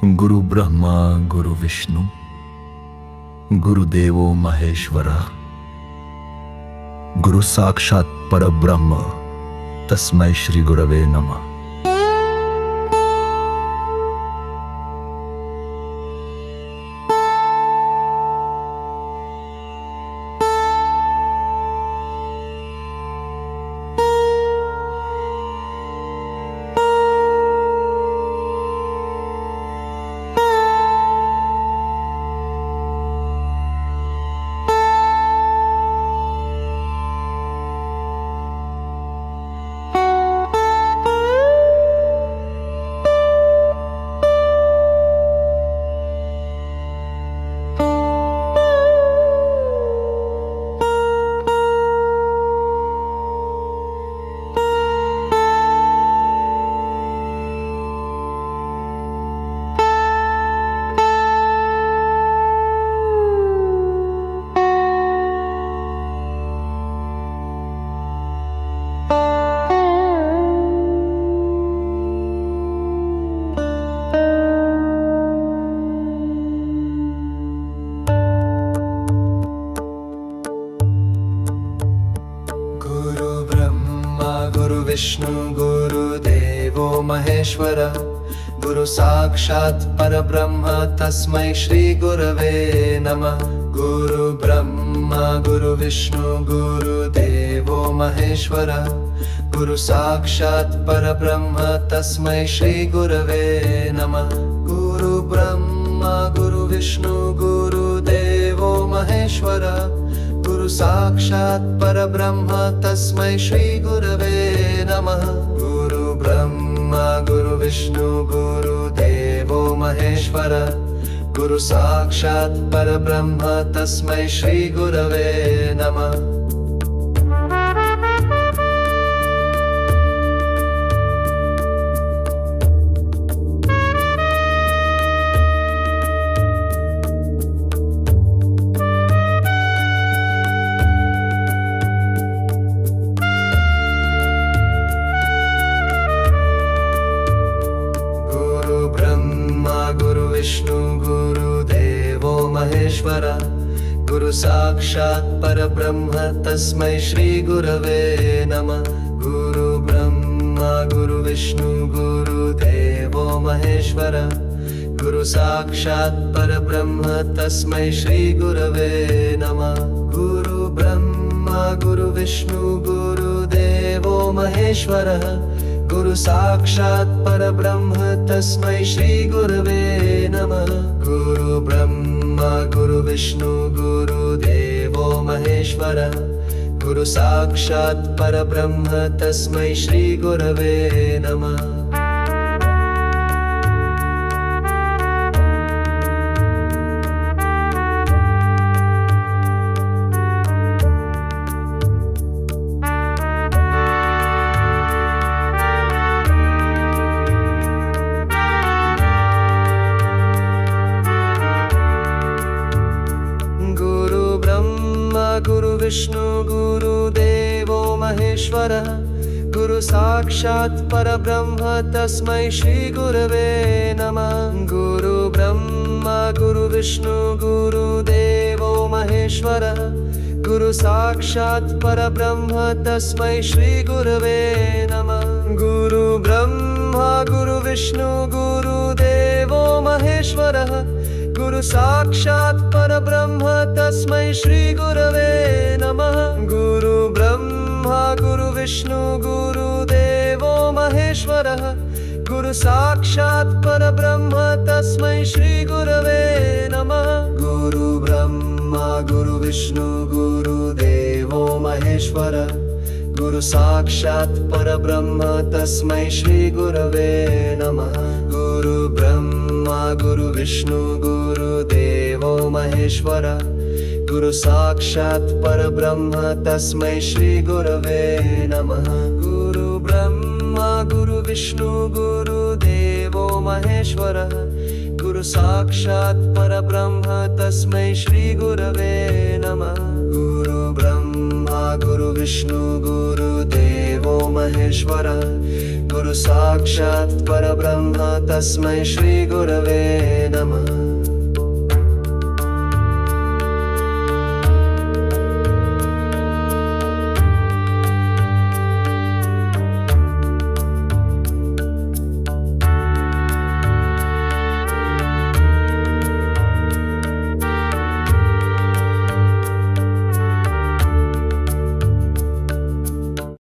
गुरु ब्रह्मा गुरु विष्णु गुरुदेवो महेश्वर गुरु साक्षात् परब्रह्म तस्मै श्री गुरवे नमः। विष्णु गुरुदेवो महेश्वर गुरु साक्षात् परब्रह्म तस्मै श्री गुरवे नमः। गुरु ब्रह्मा गुरु विष्णु गुरुदेवो महेश्वर गुरु साक्षात् परब्रह्म तस्मै श्री गुरवे नमः। गुरु ब्रह्मा गुरु विष्णु गुरुदेवो महेश्वर गुरु साक्षात् परब्रह्म तस्मै श्री गुरवे नमः। गुरु ब्रह्मा गुरु विष्णु गुरुदेवो महेश्वर गुरु साक्षात् परब्रह्म तस्मै श्री गुरवे नमः। विष्णु गुरुदेवो महेश्वर गुरु साक्षात् परब्रह्म तस्मै श्री गुरवे नमः। गुरु ब्रह्मा गुरु विष्णु गुरुदेवो महेश्वर गुरु साक्षात् परब्रह्म तस्मै श्री गुरवे नमः। गुरु ब्रह्मा गुरु विष्णु गुरुदेवो महेश्वर गुरु साक्षात् परब्रह्म तस्मै श्री गुरवे नमः। गुरु ब्रह्मा गुरु विष्णु गुरुदेवो महेश्वर गुरु साक्षात् परब्रह्म तस्मै श्री गुरवे नमः। गुरु विष्णु गुरुदेवो महेश्वर गुरु साक्षात् परब्रह्म तस्मै श्री गुरवे नमः। गुरु ब्रह्मा गुरु विष्णु गुरुदेवो महेश्वर गुरु साक्षात् परब्रह्म तस्मै श्री गुरवे नमः। गुरु ब्रह्मा गुरु विष्णु गुरुदेवो महेश्वर गुरु साक्षात् परब्रह्म तस्मै श्री गुरवे नमः। गुरु ब्रह्मा गुरु विष्णु गुरुदेवो महेश्वर गुरु साक्षात् परब्रह्म तस्मै श्री गुरवे नमः। गुरु ब्रह्मा गुरु विष्णु गुरुदेवो महेश्वर गुरु साक्षात् परब्रह्म तस्मै श्री गुरवे नमः। गुरु ब्रह्मा गुरु विष्णु गुरुदेवो महेश्वर गुरु साक्षात् परब्रह्म तस्मै श्री गुरवे नमः। गुरु ब्रह्मा गुरु विष्णु गुरुदेवो महेश्वर गुरु साक्षात् परब्रह्म तस्मै श्री गुरवे नमः। गुरु ब्रह्मा गुरु विष्णु गुरुदेवो महेश्वर गुरु साक्षात् परब्रह्म तस्मै श्री गुरवे नमः।